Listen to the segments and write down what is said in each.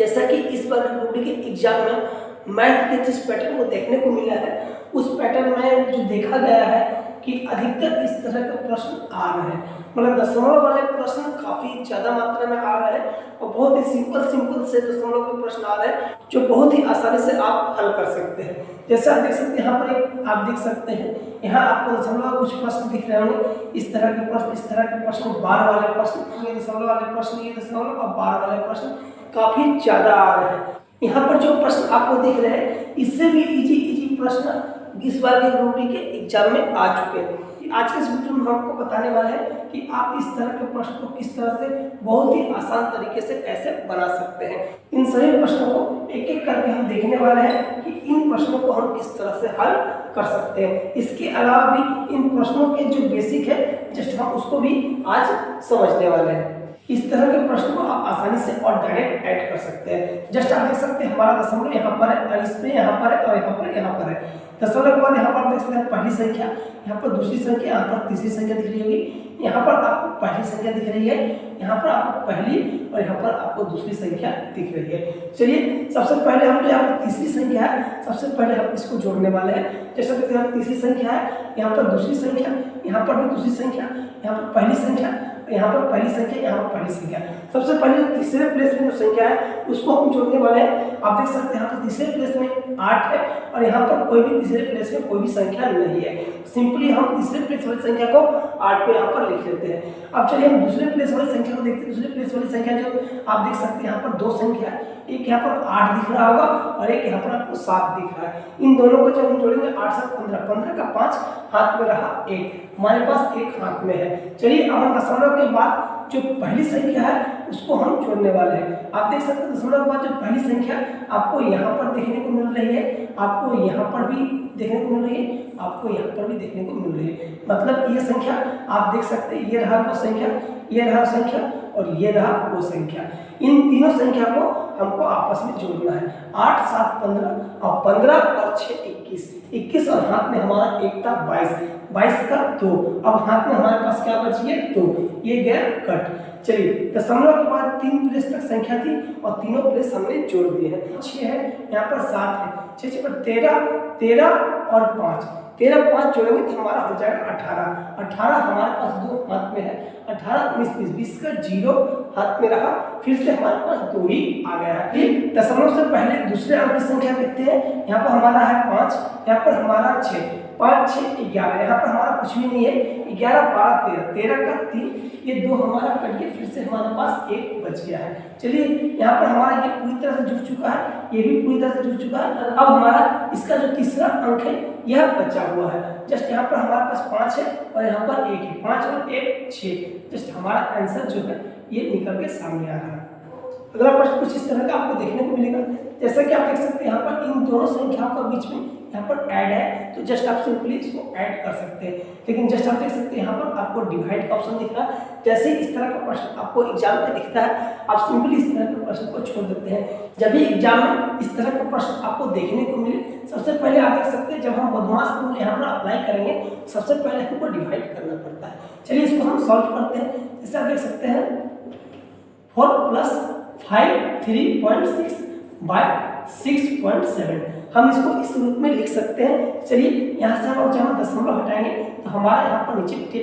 जैसा कि इस बार की बोर्ड के एग्जाम में मैथ के जिस पैटर्न को देखने को मिला है उस पैटर्न में जो देखा गया है कि अधिकतर इस तरह के प्रश्न आ रहे हैं, मतलब दशमलव वाले प्रश्न काफ़ी ज़्यादा मात्रा में आ रहे हैं और बहुत ही सिंपल से दशमलव के प्रश्न आ रहे हैं जो बहुत ही आसानी से आप हल कर सकते हैं। जैसे आप देख सकते हैं यहाँ पर एक आप देख सकते हैं यहाँ आपको दशमलव कुछ प्रश्न दिख रहे होंगे, इस तरह के प्रश्न बार वाले प्रश्न, ये दशमलव वाले प्रश्न, ये दशमलव और बार वाले प्रश्न काफ़ी ज़्यादा आ रहे हैं। यहाँ पर जो प्रश्न आपको दिख रहे हैं इससे भी इजी प्रश्न इस बार के ग्रुप डी के एग्जाम में आ चुके हैं। आज के इस वीडियो में हम आपको बताने वाले हैं कि आप इस तरह के प्रश्न को किस तरह से बहुत ही आसान तरीके से कैसे बना सकते हैं। इन सभी प्रश्नों को एक एक करके हम देखने वाले हैं कि इन प्रश्नों को हम किस तरह से हल कर सकते हैं। इसके अलावा भी इन प्रश्नों के जो बेसिक है जस्ट हम उसको भी आज समझने वाले हैं। इस तरह के प्रश्न को आप आसानी से और डायरेक्ट ऐड कर सकते हैं। जस्ट आप देख सकते हैं हमारा दशमलव यहाँ पर है और इसमें यहाँ पर है और यहाँ पर है। दशमलव के बाद यहाँ पर देख सकते हैं पहली संख्या, यहाँ पर दूसरी संख्या, यहाँ पर तीसरी संख्या दिख रही होगी, यहाँ पर आपको पहली संख्या दिख रही है, यहाँ पर आपको पहली और यहाँ पर आपको दूसरी संख्या दिख रही है। चलिए सबसे पहले हम यहाँ पर तीसरी संख्या है, सबसे पहले हम इसको जोड़ने वाले हैं। जैसे देखते हैं तीसरी संख्या है, यहाँ पर दूसरी संख्या, यहाँ पर भी दूसरी संख्या, यहाँ पर पहली संख्या, यहाँ पर पहली संख्या, यहाँ पर पहली संख्या। सबसे पहले तीसरे प्लेस में जो संख्या है उसको हम जोड़ने वाले हैं। आप देख सकते हैं यहाँ पर तीसरे प्लेस में 8 है और यहाँ पर कोई भी तीसरे प्लेस में कोई भी संख्या नहीं है। सिंपली हम तीसरे प्लेस वाली संख्या को 8 पे यहाँ पर लिख लेते हैं। अब चलिए हम दूसरे प्लेस वाली संख्या को देखते हैं। दूसरे प्लेस वाली संख्या जो आप देख सकते हैं यहाँ पर दो संख्या है, एक यहाँ पर 8 दिख रहा होगा और एक यहाँ पर आपको 7 दिख रहा है। इन दोनों को जब हम जोड़ेंगे 8 7 15, 15 का 5 हाथ में रहा 1, हमारे पास 1 हाथ में है। चलिए अब हम दशमलव के बाद जो पहली संख्या है उसको हम जोड़ने वाले हैं। आप देख सकते हैं दशमलव के बाद जो पहली संख्या आपको यहाँ पर देखने को मिल रही है, आपको यहाँ पर भी देखने को मिल रही है, आपको यहाँ पर भी देखने को मिल रही है। मतलब ये संख्या आप देख सकते हैं, ये रहा वो संख्या, ये रहा संख्या और ये रहा वो संख्या। इन तीनों संख्या को हमको आपस में जोड़ना है। 8 7 15 और 15 और 6 21, 21 और हाथ में हमारा एक था 22, 22 का 2, अब हाथ में हमारे पास क्या बच गया 2, ये गया कट। चलिए दशमलव के बाद 3 प्लेस तक संख्या थी और तीनों प्लेस हमने जोड़ दिए हैं। 6 है, यहाँ पर 7 है, 6 6 पर 13 और 5, 13 5 जोड़ेंगे तो हमारा हो जाएगा 18, 18 हमारे पास 2 हाथ में है, 18 19 20, 20 का 0 हाथ में रहा, फिर से हमारे पास 2 ही आ गया है। दशमलव से पहले दूसरे अंक की संख्या देखते हैं। यहाँ पर हमारा है 5, यहाँ पर हमारा 6, 5 6 11, यहाँ पर हमारा कुछ भी नहीं है, 11 12 13, 13 का 3, ये 2 हमारा कट के फिर से हमारे पास 1 बच गया है। चलिए यहाँ पर हमारा ये पूरी तरह से जुड़ चुका है, ये भी पूरी तरह से जुड़ चुका है। अब हमारा इसका जो तीसरा अंक है यह बचा हुआ है। जस्ट यहाँ पर हमारे पास 5 है और यहाँ पर 1 है, 5 और 1 6। जस्ट हमारा आंसर जो है ये निकल के सामने आ रहा है। अगला प्रश्न कुछ इस तरह का आपको देखने को मिलेगा। जैसा कि आप देख सकते हैं यहाँ पर इन दोनों संख्याओं के बीच में यहाँ पर ऐड है, तो जस्ट आप सिंपली इसको ऐड कर सकते हैं। लेकिन जस्ट आप देख सकते हैं यहाँ पर आपको डिवाइड का ऑप्शन दिख रहा है। जैसे इस तरह का प्रश्न आपको एग्जाम में दिखता है आप सिंपली इस तरह के प्रश्न को छोड़ देते हैं। जब भी एग्जाम में इस तरह का प्रश्न आपको देखने को मिले सबसे पहले आप देख सकते हैं जब हम बदमाश रूल यहाँ पर अप्लाई करेंगे सबसे पहले हमको डिवाइड करना पड़ता है। चलिए इसको हम सॉल्व करते हैं। जैसे आप देख सकते हैं 4 + 5 3.6 बाय 6.7, हम इसको इस रूप में लिख सकते हैं। चलिए यहाँ से हम जब दशमलव हटाएंगे तो हमारा यहाँ पर नीचे 10,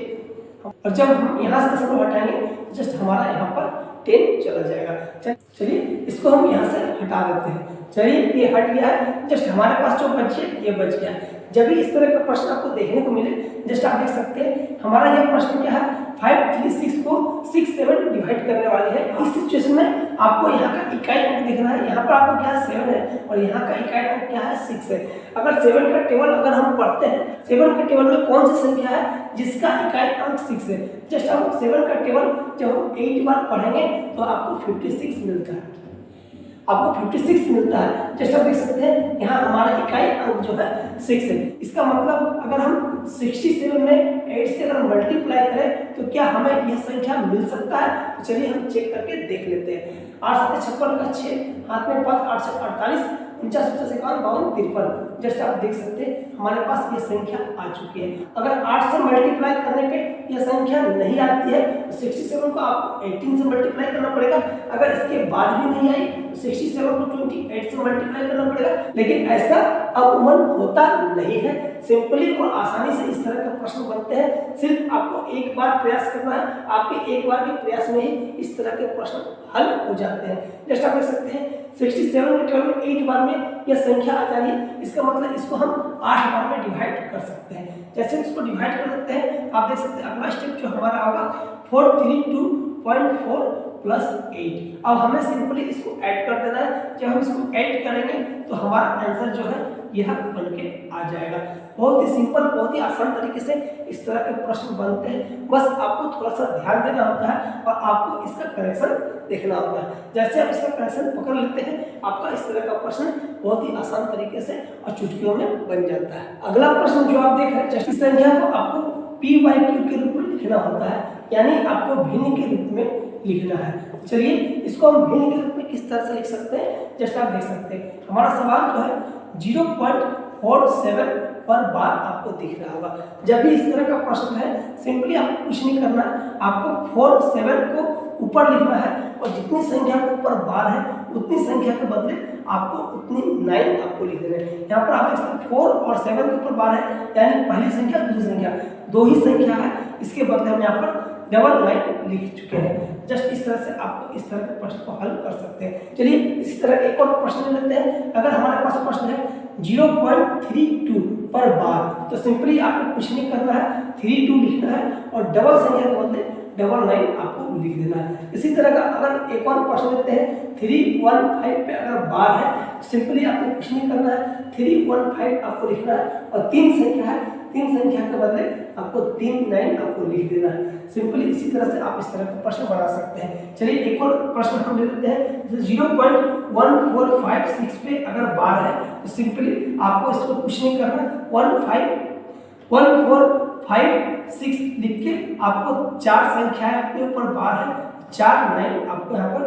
और जब हम यहाँ से दशमलव हटाएंगे तो जस्ट हमारा यहाँ पर 10 चला जाएगा। चलिए इसको हम यहाँ से हटा देते हैं। चलिए ये हट गया है, जस्ट हमारे पास जो बचे ये बच गया है। जब भी इस तरह का प्रश्न आपको देखने को मिले जस्ट आप देख सकते हैं हमारा यह प्रश्न क्या है 5 3 6 को 6 7 डिवाइड करने वाली है। इस सिचुएशन में आपको यहाँ का इकाई अंक दिख रहा है, यहाँ पर आपको क्या है 7 है और यहाँ का इकाई अंक क्या है 6 है। अगर 7 का टेबल अगर हम पढ़ते हैं 7 के टेबल में कौन सी संख्या है जिसका इकाई अंक 6 है। जस्ट आप 7 का टेबल जब हम 8 बार पढ़ेंगे तो आपको 56 मिलता है, आपको 56 मिलता है। जैसे आप देख सकते हैं यहाँ हमारा इकाई अंक जो है 6 है। इसका मतलब अगर हम 67 में 8 से अगर मल्टीप्लाई करें तो क्या हमें यह संख्या मिल सकता है। तो चलिए हम चेक करके देख लेते हैं। 8 7 56 का 6 हाथ में 5, 8 से 48, 49 50 51 52 53। जस्ट आप देख सकते हैं हमारे पास ये संख्या आ चुकी है। अगर 8 से मल्टीप्लाई करने पे यह संख्या नहीं आती है तो 67 को आपको 18 से मल्टीप्लाई करना पड़ेगा। अगर इसके बाद भी नहीं आई 67 को 28 से मल्टीप्लाई करना पड़ेगा, लेकिन ऐसा अमूमन होता नहीं है। सिंपली और आसानी से इस तरह के प्रश्न बनते हैं। सिर्फ आपको एक बार प्रयास करना है, आपके एक बार के प्रयास में ही इस तरह के प्रश्न हल हो जाते हैं। जैसे आप देख सकते हैं 67 के टर्म में 8 बार में यह संख्या आ जा रही है, इसका मतलब इसको हम 8 बार में डिवाइड कर सकते हैं। जैसे इसको डिवाइड कर देते हैं, आप देख सकते हैं अगला स्टेप जो हमारा होगा 432.4 प्लस 8। अब हमें सिंपली इसको ऐड कर देना है। जब हम इसको ऐड करेंगे तो हमारा आंसर जो है यह बन के आ जाएगा। बहुत ही सिंपल, बहुत ही आसान तरीके से इस तरह के प्रश्न बनते हैं। बस आपको थोड़ा सा ध्यान देना होता है और आपको इसका करेक्शन देखना होता है। जैसे आप इसका करेक्शन पकड़ लेते हैं, आपका इस तरह का प्रश्न बहुत ही आसान तरीके से और चुटकियों में बन जाता है। अगला प्रश्न जो आप देख रहे हैं, इस संख्या को आपको p/q के रूप में लिखना होता है, यानी आपको भिन्न के रूप में लिखना है। चलिए इसको हम भिन्न के रूप में किस तरह से लिख सकते हैं, जैसे आप देख सकते हैं हमारा सवाल जो है 0.47 पर बार आपको दिख रहा होगा। जब भी इस तरह का प्रश्न है, सिंपली आपको कुछ नहीं करना है, आपको 47 को ऊपर लिखना है और जितनी संख्या के ऊपर बार है उतनी संख्या के बदले आपको उतनी 9 आपको लिख देना है। यहाँ पर आप देख सकते हैं 4 और 7 के ऊपर बार है, यानी पहली संख्या दूसरी संख्या दो ही संख्या है, इसके बदले हम यहाँ पर डबल 9 लिख चुके हैं। जस्ट इस तरह से आप इस तरह के प्रश्न को हल कर सकते हैं। चलिए इसी तरह एक और प्रश्न लेते हैं। अगर हमारे पास प्रश्न है 0.32 पर बार, तो सिंपली आपको कुछ नहीं करना है, 32 लिखना है और डबल संख्या के बदले डबल 9 आपको लिख देना है। इसी तरह का अगर एक और प्रश्न लेते हैं 315 पे अगर बार है, सिंपली आपको कुछ नहीं करना है, 315 आपको लिखना है और तीन संख्या है, तीन संख्या के बदले आपको 39 आपको लिख देना है। सिंपली इसी तरह से आप इस तरह का प्रश्न बना सकते हैं। चलिए एक और प्रश्न हम ले लेते हैं। 0.1456 पे अगर बार है तो सिंपली आपको इसको कुछ नहीं करना, 1456 लिख के आपको चार संख्या के ऊपर बार है, 4 9 आपको यहाँ पर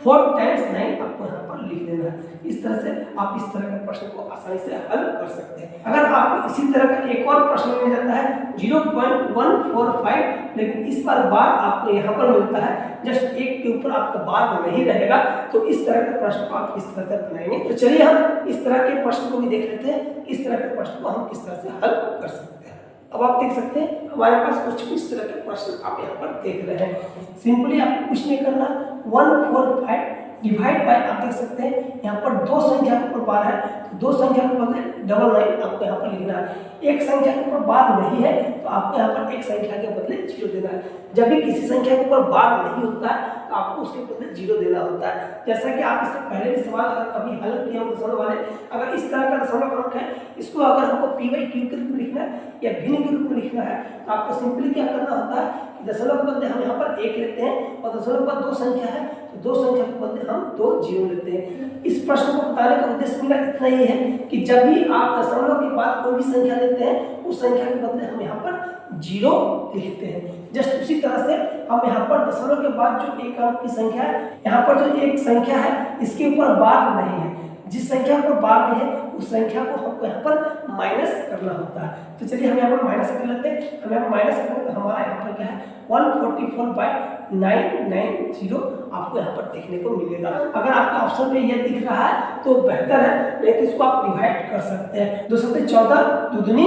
4 टाइम्स 9 आपको यहाँ पर लिख देना है। इस तरह से आप इस तरह के प्रश्न को आसानी से हल कर सकते हैं। अगर आपको इसी तरह का एक और प्रश्न मिल जाता है 0.145, लेकिन इस बार बार आपको यहाँ पर मिलता है, जस्ट एक के ऊपर आपका बार नहीं रहेगा, तो इस तरह के प्रश्न को आप किस तरह से बनाएंगे। तो चलिए हम इस तरह के प्रश्न को भी देख लेते हैं, इस तरह के प्रश्न को हम किस तरह से हल कर सकते हैं। अब आप देख सकते हैं हमारे पास कुछ इस तरह के प्रश्न आप यहाँ पर देख रहे हैं। सिंपली आपको कुछ नहीं करना, 145 डिवाइड बाय, आप देख सकते हैं यहाँ पर दो संख्या के ऊपर बार है, तो दो संख्या के बदले डबल 9 आपको यहाँ पर लिखना है। एक संख्या के ऊपर बार नहीं है तो आपको यहाँ पर एक संख्या के बदले 0 देना है। जब भी किसी संख्या के ऊपर बार नहीं होता है तो आपको उसके बदले 0 देना होता है। जैसा कि आप इससे पहले भी सवाल अगर कभी हल किया हो दशमलव वाले, अगर इस तरह का दशमलव अंक है, इसको अगर हमको p/q के रूप में लिखना है या भिन्न के रूप में लिखना है, तो आपको सिंपली क्या करना होता है कि दशमलव के बदले हम यहाँ पर 1 लेते हैं और दशमलव के बाद दो संख्या है तो दो संख्या के बदले हम 2 0 लेते हैं। इस प्रश्न को बताने का उद्देश्य मेरा इतना ही है कि जब भी आप दशमलव के बाद कोई भी संख्या लेते हैं, उस संख्या के बदले हम यहाँ पर 0 लिखते हैं। जस्ट उसी तरह से हम यहाँ पर दशमलव के बाद जो एक अंक की संख्या है, यहाँ पर जो एक संख्या है इसके ऊपर बार नहीं है, जिस संख्या पर बार नहीं है उस संख्या को हमको यहाँ पर माइनस करना होता है। तो चलिए हम यहाँ पर माइनस कर लेते हैं। हम यहाँ पर माइनस करेंगे तो हमारा यहाँ पर क्या है 144/990 आपको यहाँ पर देखने को मिलेगा। अगर आपके ऑप्शन में यह दिख रहा है तो बेहतर है, नहीं तो इसको आप डिवाइड कर सकते हैं। 2 7 14, 2 दूनी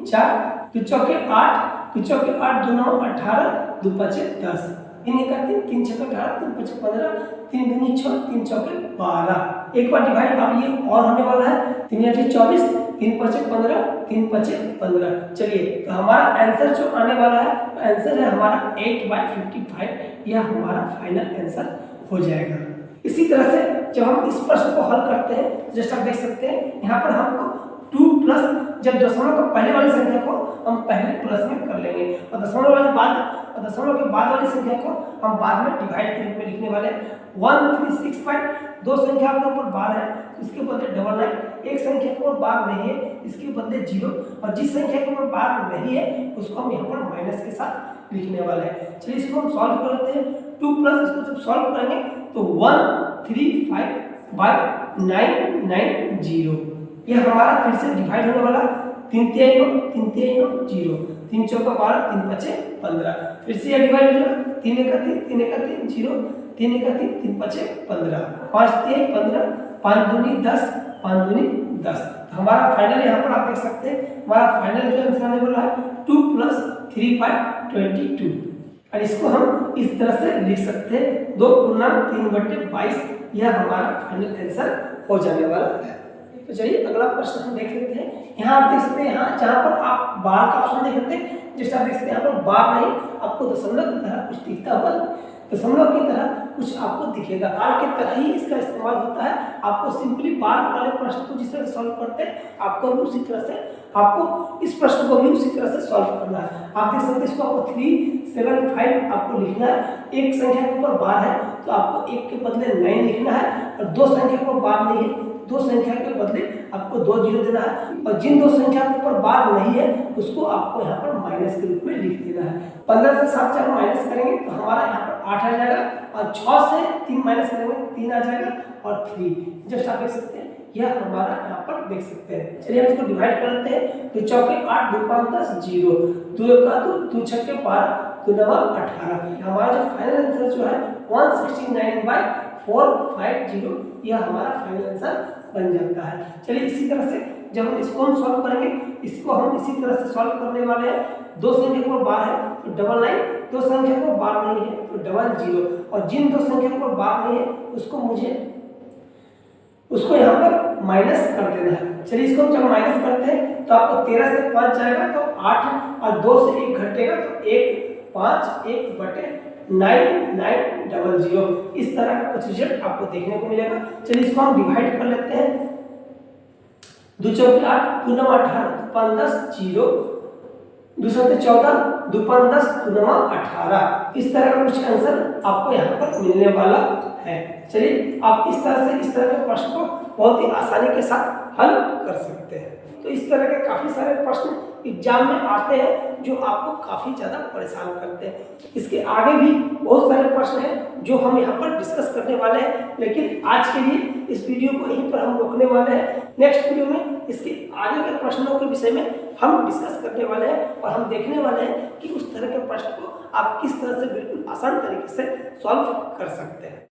4, 2 चौके 8, 2 चौके 8, 2 9 18, 2 5 10, 3 1 3, 3 6 18, 3 5 15, 3 दूनी 6, 3 चौके 12। एक बार डिवाइड अब ये और होने वाला है, 3 8 24, 3 5 15, 3 5 15। चलिए तो हमारा आंसर जो आने वाला है, आंसर है हमारा 8/55, यह हमारा फाइनल आंसर हो जाएगा। इसी तरह से जब हम इस प्रश्न को हल करते हैं, जैसे आप देख सकते हैं यहाँ पर हमको 2 प्लस, जब दशमलव का पहले वाली संख्या को हम पहले प्लस में कर लेंगे और दशमलव के बाद वाली संख्या को हम बाद में डिवाइड के रूप में लिखने वाले हैं। 1365, दो संख्या के ऊपर बार है इसके बदले डबल 9, एक संख्या के ऊपर बार नहीं है इसके बदले 0, और जिस संख्या के ऊपर बार नहीं है उसको हम यहाँ पर माइनस के साथ लिखने वाले हैं। चलिए इसको हम सॉल्व कर लेते हैं। 2 प्लस इसको जब सॉल्व करेंगे तो 135/990, यह हमारा फिर से डिवाइड होने वाला, 3 3 9, 3 3 9 0, 3 चौका 12, 3 5 15, फिर से यह डिवाइड हो जाएगा, 3 1 3, 3 1 3 0, 3 1 3, 3 5 15, 5 3 15, 5 दूनी 10, 5 दूनी 10। तो हमारा फाइनल यहाँ पर आप देख सकते हैं हमारा फाइनल जो आंसर आने वाला है 2 + 3 5 22। और इसको हम इस तरह से लिख सकते हैं 2 × 3/22, यह हमारा फाइनल आंसर हो जाने वाला है। तो चलिए अगला प्रश्न हम देख लेते हैं। यहाँ आप देख सकते हैं, यहाँ जहाँ पर आप बार का ऑप्शन देख सकते हैं, जैसे आप देख सकते हैं यहाँ पर बार नहीं, आपको दशमलव की तरह कुछ दिखता हुआ, दशमलव की तरह कुछ आपको दिखेगा। बार की तरह ही इसका इस्तेमाल होता है। आपको सिंपली बार वाले प्रश्न को जिस तरह से सॉल्व करते हैं, आपको भी उसी तरह से आपको इस प्रश्न को भी उसी तरह से सॉल्व करना है। आप देख सकते हैं इसको आपको 3 7 5 आपको लिखना है। एक संख्या के ऊपर बार है तो आपको 1 के बदले 9 लिखना है, और 2 संख्या के ऊपर बार नहीं है, 2 संख्या के बदले आपको 2 0 देना है, और जिन 2 संख्या के ऊपर बार नहीं है उसको आपको यहाँ पर माइनस के रूप में लिख देना है। 15 से 7 से हम माइनस करेंगे तो हमारा यहाँ पर 8 आ जाएगा, और 6 से 3 माइनस करेंगे 3 आ जाएगा, और 3 जस्ट आप देख सकते हैं यह हमारा यहाँ पर देख सकते हैं। चलिए हम इसको डिवाइड कर लेते हैं। 2 चौके 8, 2 5 10, 0, 2 का 2, 2 छक्के 12, 2 9 18। हमारा जो फाइनल आंसर जो है 169/450, यह हमारा फाइनल आंसर बन जाता है। चलिए इसी तरह से जब हम इसको हम सॉल्व करेंगे, इसको हम इसी तरह से सॉल्व करने वाले हैं। 2 संख्या को बार है तो 99, 2 संख्या को बार नहीं है तो 00, और जिन 2 संख्या को बार नहीं है उसको यहाँ पर माइनस कर देना है। चलिए इसको जब माइनस करते हैं तो आपको 13 से 5 जाएगा तो 8, और 2 से 1 घटेगा तो 1 5 1/9900। इस तरह का कुछ रिजल्ट आपको देखने को मिलेगा। चलिए इसको हम डिवाइड कर लेते हैं। 2 चौके 8, 2 9 18, 2 5 10, 0, 2 7 14, 2 5 10, 2 9 18। इस तरह का कुछ आंसर आपको यहाँ पर मिलने वाला है। चलिए आप इस तरह के प्रश्न को बहुत ही आसानी के साथ हल कर सकते हैं। तो इस तरह के काफ़ी सारे प्रश्न एग्जाम में आते हैं जो आपको काफ़ी ज़्यादा परेशान करते हैं। इसके आगे भी बहुत सारे प्रश्न हैं जो हम यहाँ पर डिस्कस करने वाले हैं, लेकिन आज के लिए इस वीडियो को यहीं पर हम रोकने वाले हैं। नेक्स्ट वीडियो में इसके आगे के प्रश्नों के विषय में हम डिस्कस करने वाले हैं, और हम देखने वाले हैं कि उस तरह के प्रश्न को आप किस तरह से बिल्कुल आसान तरीके से सॉल्व कर सकते हैं।